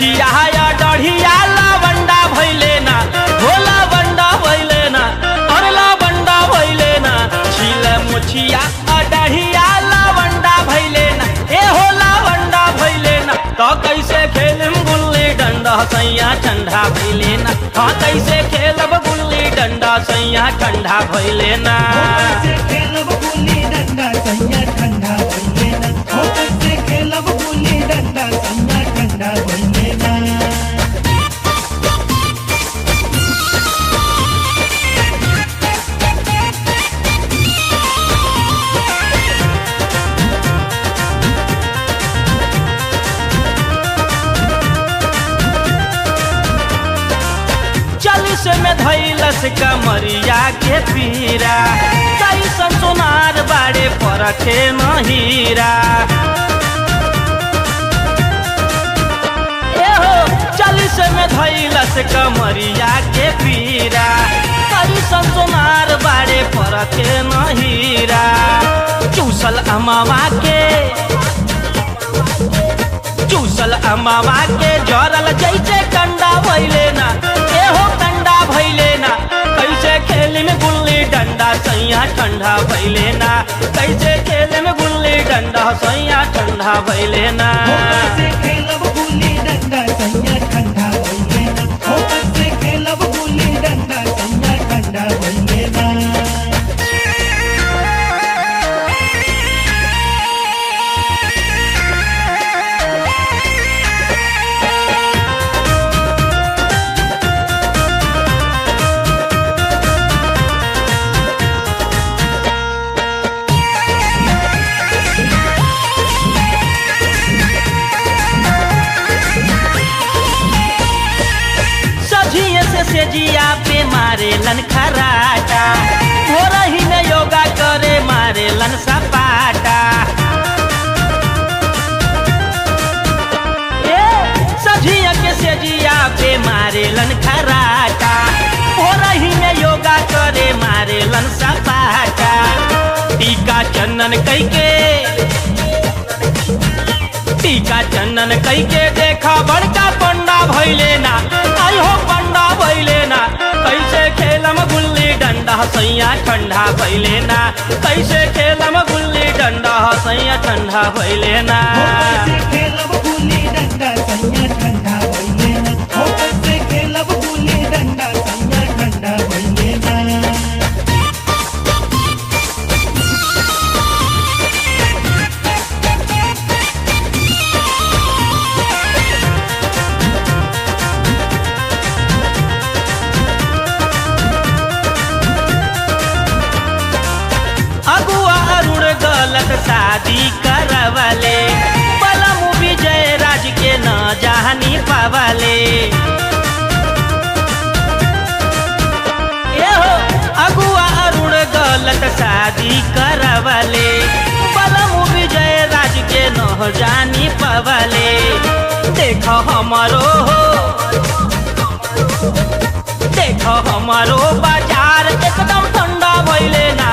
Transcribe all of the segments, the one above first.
मुछिया या डढ़िया लावंडा भइले ना, हो लावंडा भइले ना, और लावंडा भइले ना। छिले मुछिया डढ़िया लावंडा भइले ना, ए हो लावंडा भइले ना। तो कैसे खेलम गुल्ली डंडा सैया ठंडा भइले ना। हाँ कैसे खेलब गुल्ली डंडा सैया ठंडा भइले ना। कैसे खेलब गुल्ली डंडा सैया ठंडा भइले ना। कैसे खेलब गुल्ली डंडा सैया ठंडा भइले ना। चालीस में धैलस कमरिया के पीरा, कैसन सोनार बाड़े परखे न हीरा। एहो 40 में धैलस कमरिया के पीरा, कैसन सोनार बाड़े परखे न हीरा। चूसल अमावा के जरल जैसे कंडा भइले ना, एहो कंडा भइले ना। कैसे खेल में गुल्ली डंडा सैया ठंडा भइले ना। कैसे खेल में गुल्ली डंडा सैया ठंडा भइले ना। कैसे खेलब गुल्ली डंडा सैया ठंडा भइले ना। कैसे खेलब गुल्ली डंडा सैया ठंडा भइले ना। से जिया पे मारे लन खराटा, हो रही में योगा करे मारे लन सपाटा। सझिया के से जिया पे मारे लन खराटा, हो रही में योगा करे मारे लन सपाटा। टीका चंदन कैके देखा बड़का पंडा भइले ना। आई हो पंडा भइले ना। कैसे खेलम गुल्ली डंडा सैया ठंडा भइले ना। कैसे खेलम गुल्ली डंडा सैया ठंडा भइले ना। कैसे खेलब गुल्ली डंडा सैया ठंडा भइले ना। कैसे खेलब गुल्ली डंडा सैया ठंडा भइले ना। अगुआ अरुण गलत शादी करवले, पलम विजय राज के न जानी पावले। एहो अगुआ अरुण गलत शादी करवले, पलम विजय राज के न जानी पावले। देखो हमारो बाजार एकदम ठंडा भइले ना।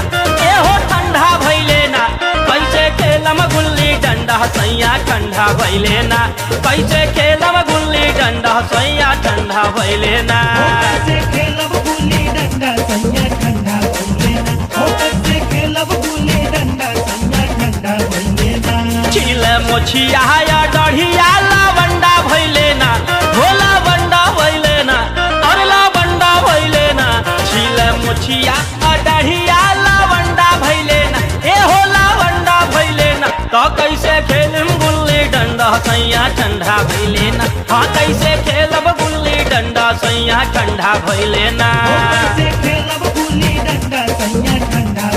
एहो ठंडा भइले ना। कैसे खेलम गुल्ली डंडा सैया ठंडा भइले ना। कैसे खेलम गुल्ली डंडा सैया ठंडा भइले ना। कैसे खेलब गुल्ली डंडा सैया ठंडा भइले ना। कैसे खेलब गुल्ली डंडा सैया ठंडा भइले ना। छिले मुछिया या डढ़िया लावंडा भइले ना, हो लावंडा भइले ना, और लावंडा भइले ना। छिले मुछिया डढ़िया लावंडा भइले ना, ए हो लावंडा भइले ना। तो कैसे खेलम गुल्ली डंडा सैया ठंडा भइले ना। हाँ कैसे खेलब गुल्ली डंडा सैया ठंडा भइले ना। कैसे खेलब गुल्ली डंडा सैया ठंडा